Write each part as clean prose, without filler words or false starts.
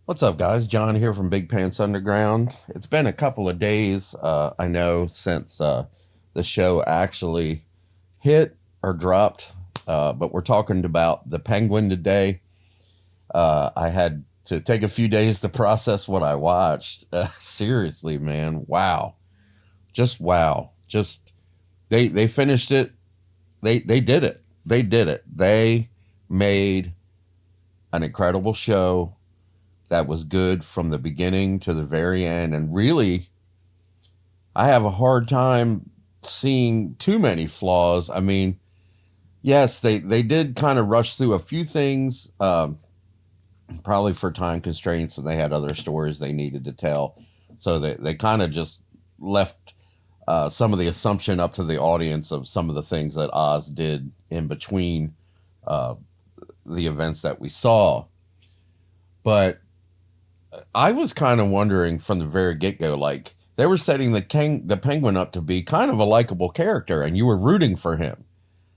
What's up, guys? John here from Big Pants Underground. It's been a couple of days, I know, since the show actually hit or dropped, but we're talking about The Penguin today. I had to take a few days to process what I watched. Seriously, man, wow, just wow, just they finished it. They did it. They did it. They made an incredible show that was good from the beginning to the very end. And really, I have a hard time seeing too many flaws. I mean, yes, they did kind of rush through a few things, probably for time constraints, and they had other stories they needed to tell. So they kind of just left some of the assumption up to the audience of some of the things that Oz did in between uh, the events that we saw. But I was kind of wondering from the very get go, like they were setting the Penguin up to be kind of a likable character, and you were rooting for him.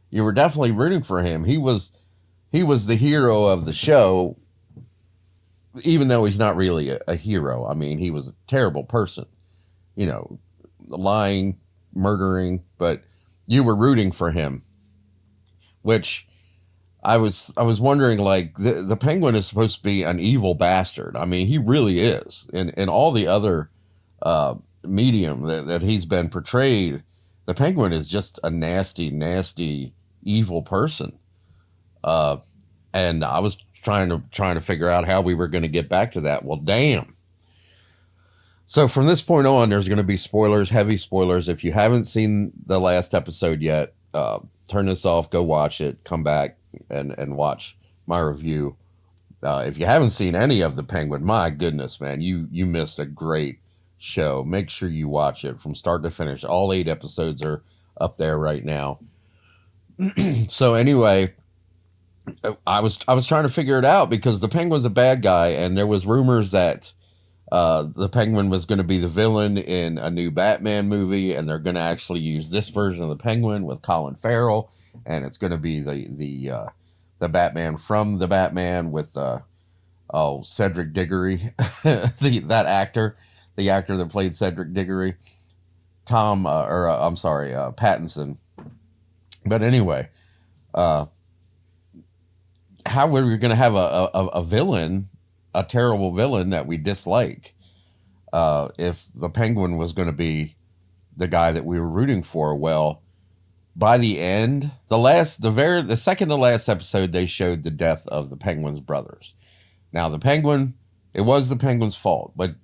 You were definitely rooting for him. He was the hero of the show, even though he's not really a hero. I mean, he was a terrible person, you know, lying, murdering, but you were rooting for him, which I was wondering, like, the Penguin is supposed to be an evil bastard. I mean, he really is. In all the other medium that he's been portrayed, the Penguin is just a nasty, nasty, evil person. Uh, and I was trying to figure out how we were going to get back to that. Well, damn. So from this point on, there's going to be spoilers, heavy spoilers. If you haven't seen the last episode yet, turn this off, go watch it, come back and watch my review. If you haven't seen any of the Penguin, my goodness, man, you missed a great show. Make sure you watch it from start to finish. All 8 episodes are up there right now. So anyway, I was trying to figure it out because the Penguin's a bad guy, and there was rumors that the Penguin was going to be the villain in a new Batman movie, and they're going to actually use this version of the Penguin with Colin Farrell, and it's going to be the Batman from the Batman with Cedric Diggory, that actor, the actor that played Cedric Diggory, I'm sorry, Pattinson. But anyway, uh, how were we going to have a villain, a terrible villain that we dislike, if the Penguin was going to be the guy that we were rooting for? Well, by the end, the second to last episode, they showed the death of the Penguin's brothers. Now, it was the Penguin's fault, but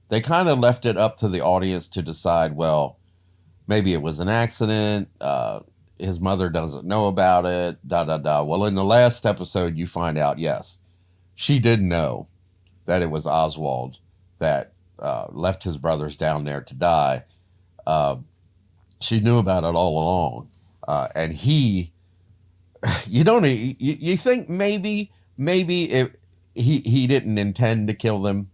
they kind of left it up to the audience to decide. Well, maybe it was an accident. His mother doesn't know about it. Da da da. Well, in the last episode, you find out, yes, she did know that it was Oswald that left his brothers down there to die. Uh, she knew about it all along, and you don't, you think maybe if he didn't intend to kill them.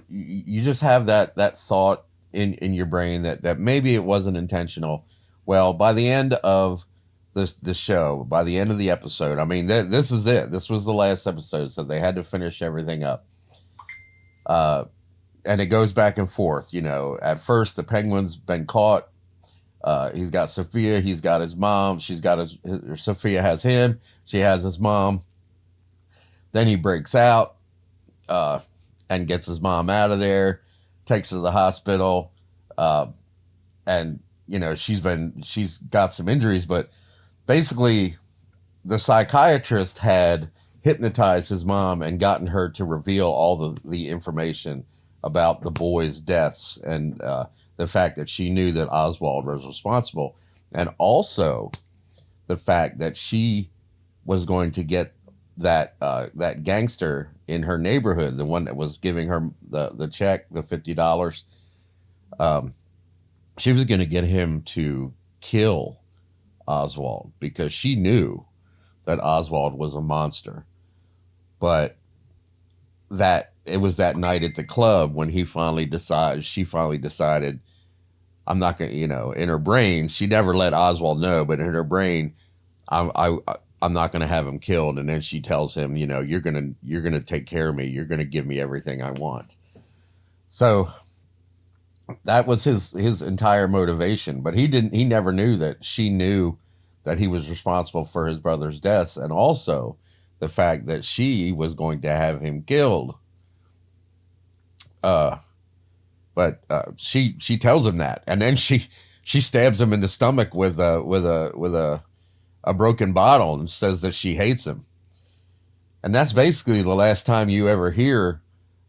You just have that thought in your brain that maybe it wasn't intentional. Well, by the end of this show, by the end of the episode, I mean, this is it. This was the last episode, so they had to finish everything up. Uh, and it goes back and forth. You know, at first the Penguin's been caught. He's got Sophia. He's got his mom. Sophia has him. She has his mom. Then he breaks out uh, and gets his mom out of there. Takes her to the hospital, and she's got some injuries, but basically the psychiatrist had hypnotized his mom and gotten her to reveal all the information about the boys' deaths, and the fact that she knew that Oswald was responsible, and also the fact that she was going to get that gangster in her neighborhood, the one that was giving her the check, the $50. Um, she was going to get him to kill Oswald because she knew that Oswald was a monster. But that it was that night at the club when she finally decided, I'm not going to, in her brain, she never let Oswald know, but in her brain, I'm not going to have him killed. And then she tells him, you're going to take care of me. You're going to give me everything I want. So that was his entire motivation, but he never knew that she knew that he was responsible for his brother's deaths, and also the fact that she was going to have him killed. But she tells him that, and then she stabs him in the stomach with a broken bottle and says that she hates him. And that's basically the last time you ever hear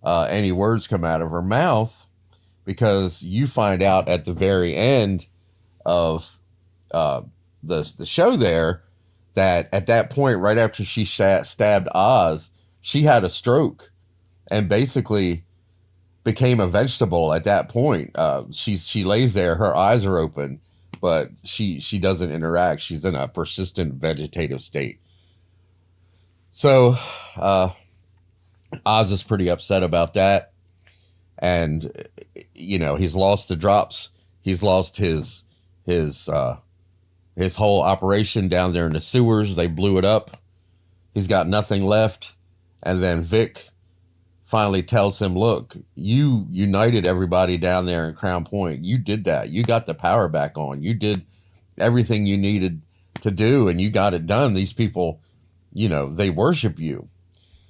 any words come out of her mouth, because you find out at the very end of the show there that at that point, right after she stabbed Oz, she had a stroke and basically became a vegetable at that point. She lays there, her eyes are open, but she doesn't interact. She's in a persistent vegetative state. So Oz is pretty upset about that. And, he's lost the drops. He's lost his whole operation down there in the sewers. They blew it up. He's got nothing left. And then Vic finally tells him, look, you united everybody down there in Crown Point. You did that. You got the power back on. You did everything you needed to do, and you got it done. These people, they worship you.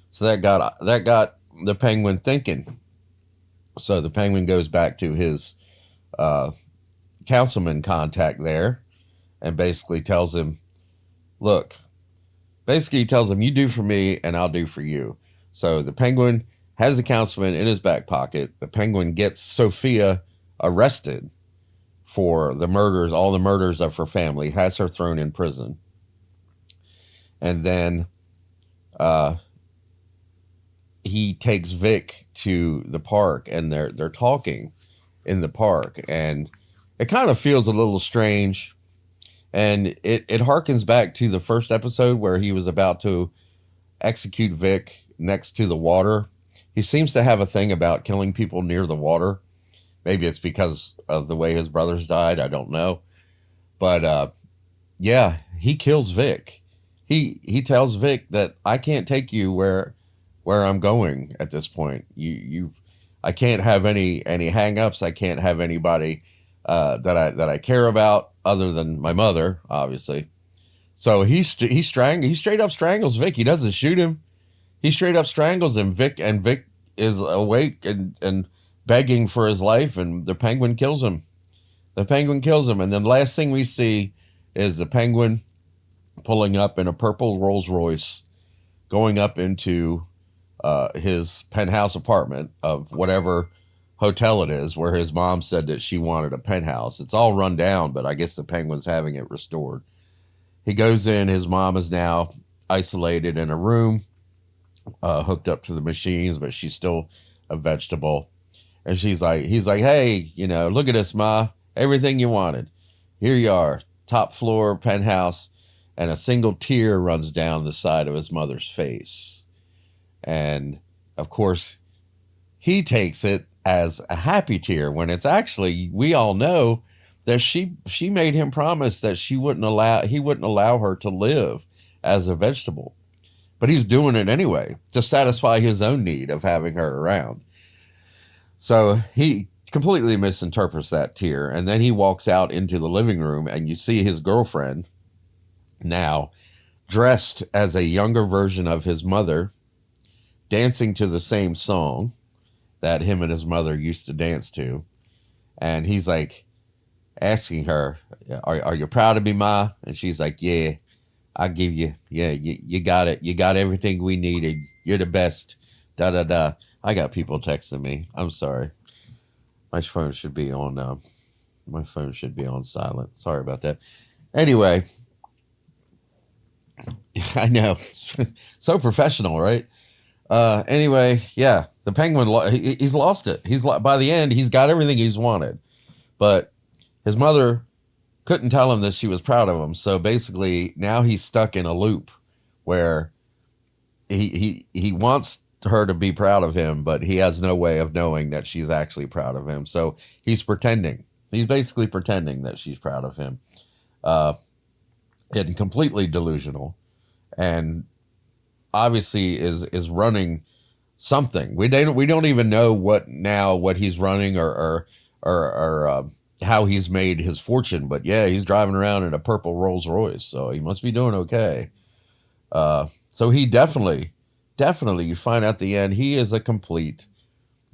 So that got the Penguin thinking. So the Penguin goes back to his councilman contact there and basically tells him, look, he tells him, you do for me and I'll do for you. So the Penguin has the councilman in his back pocket. The Penguin gets Sophia arrested for all the murders of her family, has her thrown in prison. And then he takes Vic to the park, and they're talking in the park, and it kind of feels a little strange. And it harkens back to the first episode where he was about to execute Vic next to the water. He seems to have a thing about killing people near the water. Maybe it's because of the way his brothers died. I don't know. But yeah, he kills Vic. He tells Vic that I can't take you where I'm going at this point. I can't have any hang-ups. I can't have anybody that I care about other than my mother, obviously. So he straight up strangles Vic. He doesn't shoot him. He straight up strangles him. Vic is awake and begging for his life, and the Penguin kills him. And then the last thing we see is the Penguin pulling up in a purple Rolls Royce, going up into his penthouse apartment of whatever hotel it is, where his mom said that she wanted a penthouse. It's all run down, but I guess the Penguin's having it restored. He goes in. His mom is now isolated in a room, hooked up to the machines, but she's still a vegetable. And he's like, hey, look at this, Ma. Everything you wanted. Here you are. Top floor penthouse. And a single tear runs down the side of his mother's face. And of course, he takes it as a happy tear, when it's actually, we all know that she made him promise that he wouldn't allow her to live as a vegetable. But he's doing it anyway to satisfy his own need of having her around. So he completely misinterprets that tear. And then he walks out into the living room, and you see his girlfriend now dressed as a younger version of his mother, dancing to the same song that him and his mother used to dance to. And he's like asking her, are you proud of me, Ma? And she's like, yeah, I give you, yeah, you got it. You got everything we needed. You're the best. Da, da, da. I got people texting me. I'm sorry. My phone should be on silent. Sorry about that. Anyway, I know. So professional, right? Anyway, yeah, the Penguin, he's lost it. By the end, he's got everything he's wanted, but his mother couldn't tell him that she was proud of him. So basically now he's stuck in a loop where he wants her to be proud of him, but he has no way of knowing that she's actually proud of him. So he's pretending. He's basically pretending that she's proud of him. And completely delusional. and obviously is running something. We don't even know what he's running or how he's made his fortune. But yeah, he's driving around in a purple Rolls Royce, so he must be doing okay. So he definitely, you find out at the end, he is a complete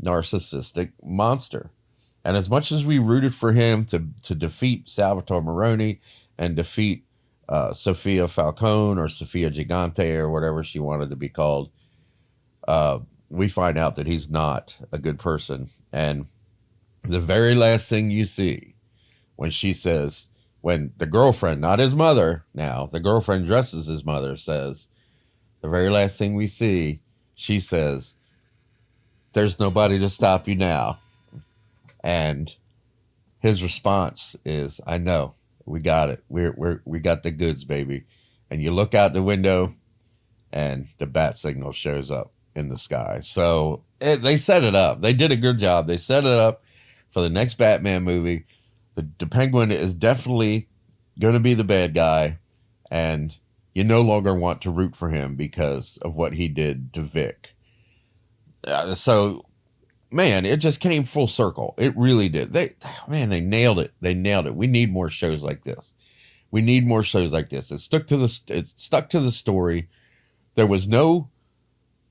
narcissistic monster. And as much as we rooted for him to defeat Salvatore Maroni and defeat Sofia Falcone or Sofia Gigante or whatever she wanted to be called, we find out that he's not a good person. And the very last thing you see when she says, when the girlfriend, not his mother now, the girlfriend dresses his mother, says, the very last thing we see, she says, "There's nobody to stop you now." And his response is, "I know, we got it. We got the goods, baby." And you look out the window and the bat signal shows up in the sky. So they set it up. They did a good job. They set it up for the next Batman movie. The Penguin is definitely going to be the bad guy, and you no longer want to root for him because of what he did to Vic. So, man, it just came full circle. It really did. They nailed it. They nailed it. We need more shows like this. We need more shows like this. It stuck to the story. There was no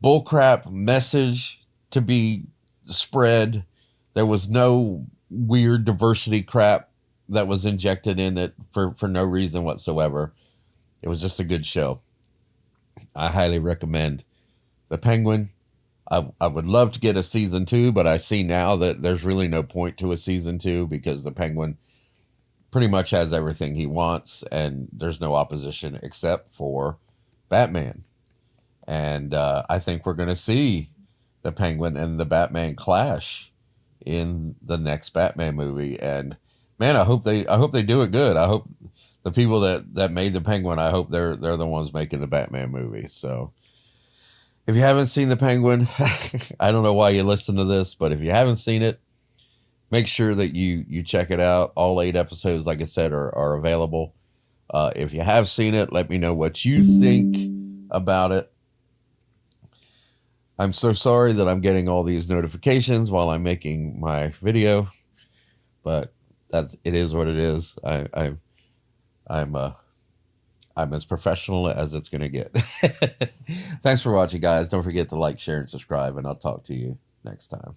bullcrap message to be spread. There was no weird diversity crap that was injected in it for no reason whatsoever. It was just a good show. I highly recommend The Penguin. I would love to get a season 2, but I see now that there's really no point to a season 2 because the Penguin pretty much has everything he wants, and there's no opposition except for Batman. And I think we're going to see the Penguin and the Batman clash in the next Batman movie. And man, I hope they do it good. I hope the people that made the Penguin, I hope they're the ones making the Batman movie. So if you haven't seen the Penguin, I don't know why you listen to this, but if you haven't seen it, make sure that you check it out. All 8 episodes, like I said, are available. If you have seen it, let me know what you think about it. I'm so sorry that I'm getting all these notifications while I'm making my video, but it is what it is. I'm as professional as it's going to get. Thanks for watching, guys. Don't forget to like, share, and subscribe, and I'll talk to you next time.